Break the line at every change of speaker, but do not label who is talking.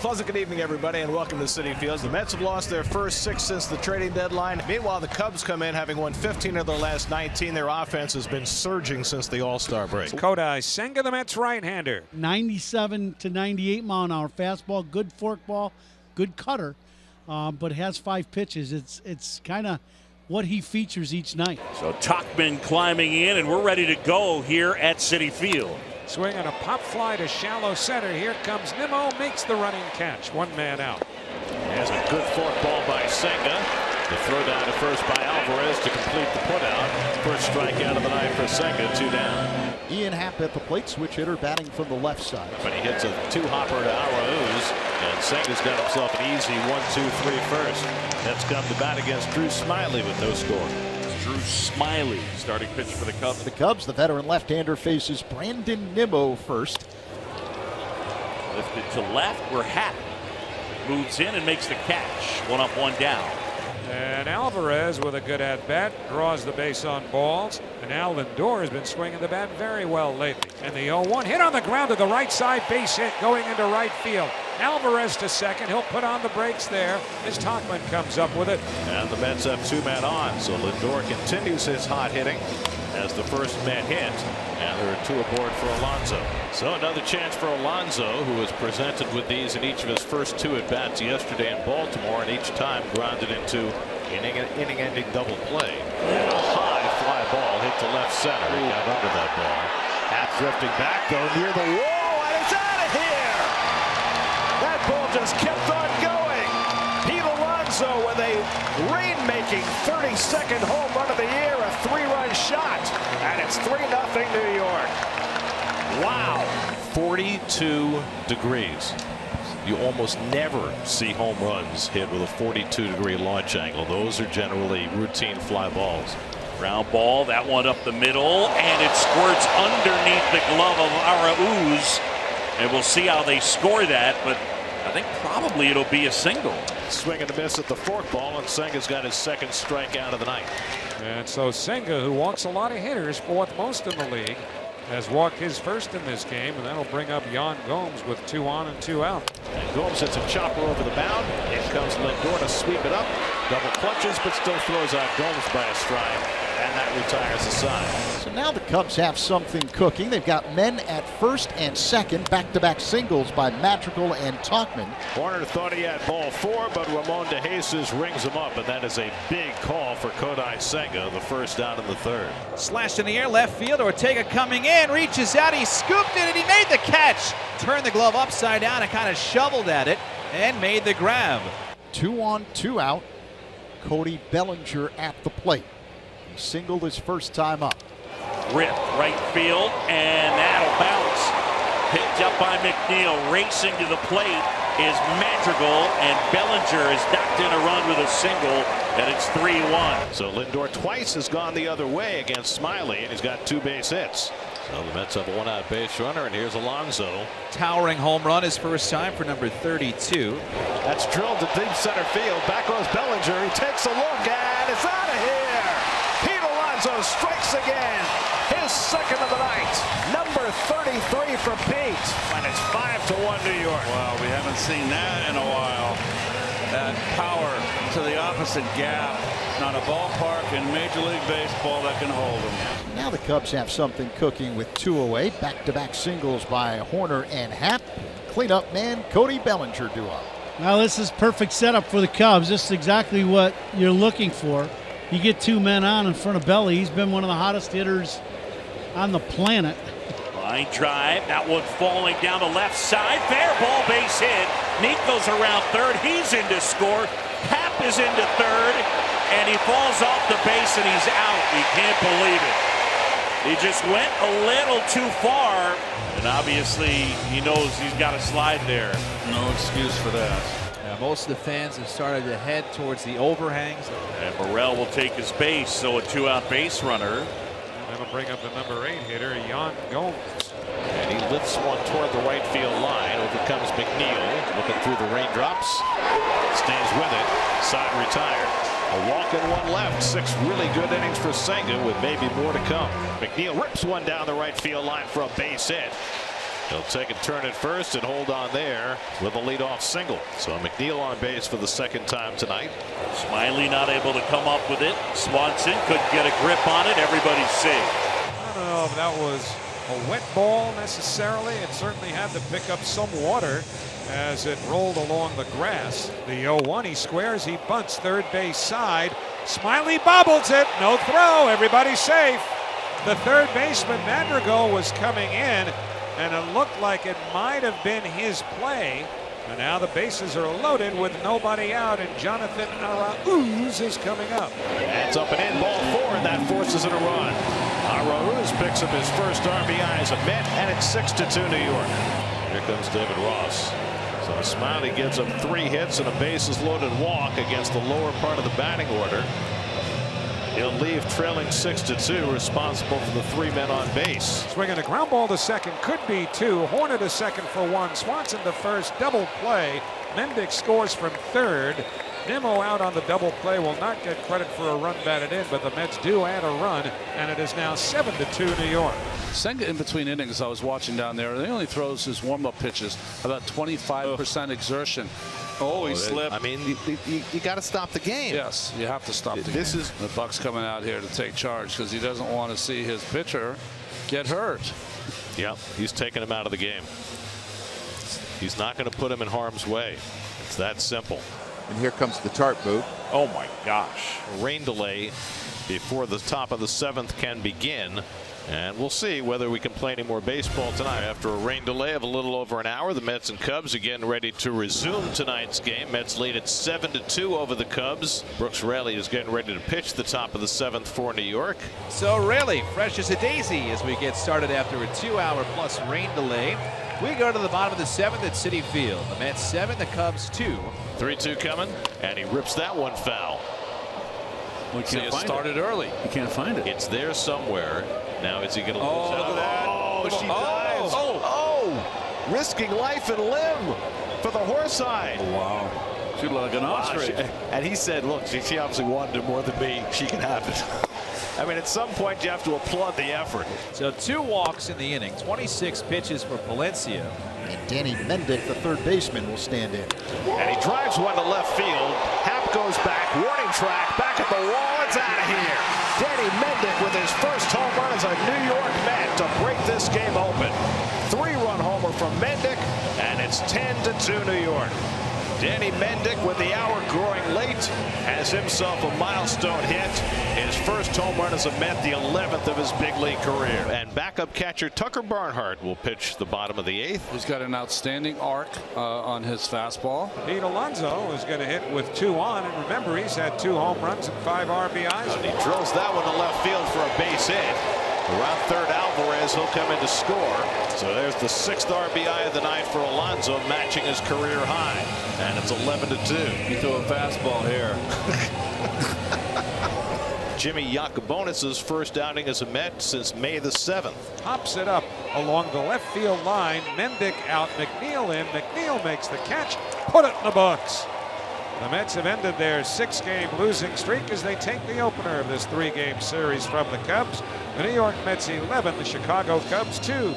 Pleasant good evening, everybody, and welcome to Citi Fields. The Mets have lost their first 6 since the trading deadline. Meanwhile, the Cubs come in having won 15 of their last 19. Their offense has been surging since the All-Star break.
Kodai Senga, the Mets right-hander.
97 to 98 mile-an-hour fastball, good forkball, good cutter, but has 5 pitches. It's kind of what he features each night.
So Tauchman climbing in, and we're ready to go here at Citi Field.
Swing on a pop fly to shallow center. Here comes Nimmo, makes the running catch. 1 man out.
There's a good forkball by Senga. The throw down to first by Alvarez to complete the putout. First strikeout of the night for Senga, 2 down.
Ian Happ at the plate, switch hitter batting from the left side.
But he hits a 2-hopper to Arauz, and Senga's got himself an easy 1-2-3 first. That's come to bat against Drew Smiley with no score.
Drew Smiley, starting pitch for the Cubs.
The Cubs, the veteran left-hander, faces Brandon Nimmo first.
Lifted to left, where Happ moves in and makes the catch. 1 up, 1 down.
And Alvarez with a good at-bat draws the base on balls. And Al Lindor has been swinging the bat very well lately. And the 0-1 hit on the ground to the right side, base hit going into right field. Alvarez to second. He'll put on the brakes there as Tauchman comes up with it.
And the Mets have 2 men on, so Lindor continues his hot hitting as the first man hit. And there are 2 aboard for Alonso. So another chance for Alonso, who was presented with these in each of his first 2 at-bats yesterday in Baltimore, and each time grounded into inning-ending double play. And a high fly ball hit to left center. He got under that ball. Happ drifting back, though, near the wall, and it's out of here! That ball just kept on going. Pete Alonso with a rain-making 32nd home run of the year, a 3-run shot, and it's 3-0 New York. Wow. 42 degrees. You almost never see home runs hit with a 42-degree launch angle. Those are generally routine fly balls.
Ground ball, that one up the middle, and it squirts underneath the glove of Arauz. And we'll see how they score that, but I think probably it'll be a single.
Swing and a miss at the forkball, and Senga's got his 2nd strikeout of the night.
And so Senga, who walks a lot of hitters, 4th most in the league, has walked his first in this game, and that'll bring up Yan Gomes with 2 on and 2 out.
And Gomes hits a chopper over the mound. In comes Lindor to sweep it up. Double clutches, but still throws out Gomes by a stride. And that retires the side.
So now the Cubs have something cooking. They've got men at first and second. Back-to-back singles by Madrigal and Tauchman.
Warner thought he had ball 4, but Ramon De Jesus rings him up, and that is a big call for Kodai Senga, the first out of the 3rd.
Slashed in the air, left field. Ortega coming in, reaches out, he scooped it, and he made the catch. Turned the glove upside down and kind of shoveled at it and made the grab.
2 on, 2 out. Cody Bellinger at the plate. He singled his first time up.
Rip right field, and that'll bounce. Picked up by McNeil. Racing to the plate is Madrigal, and Bellinger has knocked in a run with a single, and it's 3-1.
So Lindor twice has gone the other way against Smiley, and he's got 2 base hits. So the Mets have a 1-out base runner, and here's Alonso.
Towering home run, his first time for number 32.
That's drilled to deep center field. Back goes Bellinger. He takes a look, and it's out of here. Pete Alonso strikes again. His 2nd of the night. Number 33 for Pete. And it's 5-1 New York.
Wow, we haven't seen that in a while. That power to the opposite gap. Not a ballpark in Major League Baseball that can hold him.
Now the Cubs have something cooking with 2 away. Back-to-back singles by Horner and Happ. Cleanup man Cody Bellinger due up.
Well, this is perfect setup for the Cubs. This is exactly what you're looking for. You get 2 men on in front of Belly. He's been one of the hottest hitters on the planet.
Line drive, that one falling down the left side. Fair ball, base hit. Nico's around 3rd. He's in to score. Happ is into 3rd, and he falls off the base, and he's out. You can't believe it. He just went a little too far, and obviously he knows he's got a slide there.
No excuse for that.
Most of the fans have started to head towards the overhangs.
And Morel will take his base, so a 2-out base runner.
And that'll bring up the number 8 hitter, Yan Gomes.
And he lifts one toward the right field line. Over comes McNeil, looking through the raindrops. Stays with it. Side retired. A walk and 1 left. 6 really good innings for Senga, with maybe more to come. McNeil rips one down the right field line for a base hit. He'll take a turn at first and hold on there with a leadoff single. So McNeil on base for the second time tonight.
Smiley not able to come up with it. Swanson couldn't get a grip on it. Everybody's safe.
I don't know if that was a wet ball necessarily. It certainly had to pick up some water as it rolled along the grass. The 0-1, he squares, he bunts third base side. Smiley bobbles it, no throw, everybody's safe. The third baseman Madrigal was coming in, and it looked like it might have been his play. And now the bases are loaded with nobody out, and Jonathan Arauz is coming up.
That's up and in, ball 4, and that forces it a run. Arauz picks up his first RBI as a Met, and it's 6-2 New York. Here comes David Ross. So Smiley gives up 3 hits and a bases loaded walk against the lower part of the batting order. He'll leave trailing 6-2, responsible for the 3 men on base.
Swinging a ground ball to second, could be 2. Horner to second for 1. Swanson to first, double play. Mendick scores from third. Nimmo out on the double play, will not get credit for a run batted in, but the Mets do add a run, and it is now 7-2 New York.
Senga in between innings I was watching down there, he only throws his warm-up pitches about 25% exertion.
Oh, he slipped.
I mean, you got to stop the game.
Yes, you have to stop the game. The Buck's coming out here to take charge because he doesn't want to see his pitcher get hurt.
Yep, he's taking him out of the game. He's not going to put him in harm's way. It's that simple.
And here comes the tarp move.
Oh my gosh.
Rain delay before the top of the 7th can begin. And we'll see whether we can play any more baseball tonight. After a rain delay of a little over an hour, the Mets and Cubs again ready to resume tonight's game. Mets lead at 7-2 over the Cubs. Brooks Raley is getting ready to pitch the top of the 7th for New York.
So Raley, fresh as a daisy as we get started after a 2-hour-plus rain delay. We go to the bottom of the 7th at Citi Field. The Mets 7, the Cubs 2.
3-2 coming, and he rips that one foul.
We can't find
started early.
You can't find it.
It's there somewhere. Now is he going to lose
Oh,
out?
look at that.
Oh, she dives. Oh, risking life and limb for the horsehide.
Wow. She looked like an ostrich.
And he said, look, she obviously wanted it more than me. She can have it. I mean, at some point, you have to applaud the effort.
So 2 walks in the inning, 26 pitches for Palencia.
And Danny Mendick, the third baseman, will stand in.
And he drives one to left field. Hap goes back, warning track, back at the wall. It's out of here. Danny Mendick with his first home run as a New York Met to break this game open. 3-run homer from Mendick, and it's 10-2 New York. Danny Mendick, with the hour growing late, has himself a milestone hit. His first home run as a Met, the 11th of his big league career. And backup catcher Tucker Barnhart will pitch the bottom of the 8th.
He's got an outstanding arc on his fastball.
Pete Alonso is going to hit with 2 on, and remember, he's had 2 home runs and 5 RBIs.
And he drills that one to left field for a base hit. Around third, Alvarez, he'll come in to score. So there's the 6th RBI of the night for Alonso, matching his career high. And it's 11-2.
He threw a fastball here.
Jimmy Yacobonis' first outing as a Met since May the 7th.
Pops it up along the left field line. Mendick out, McNeil in. McNeil makes the catch. Put it in the books. The Mets have ended their 6-game losing streak as they take the opener of this 3-game series from the Cubs. The New York Mets 11, the Chicago Cubs 2.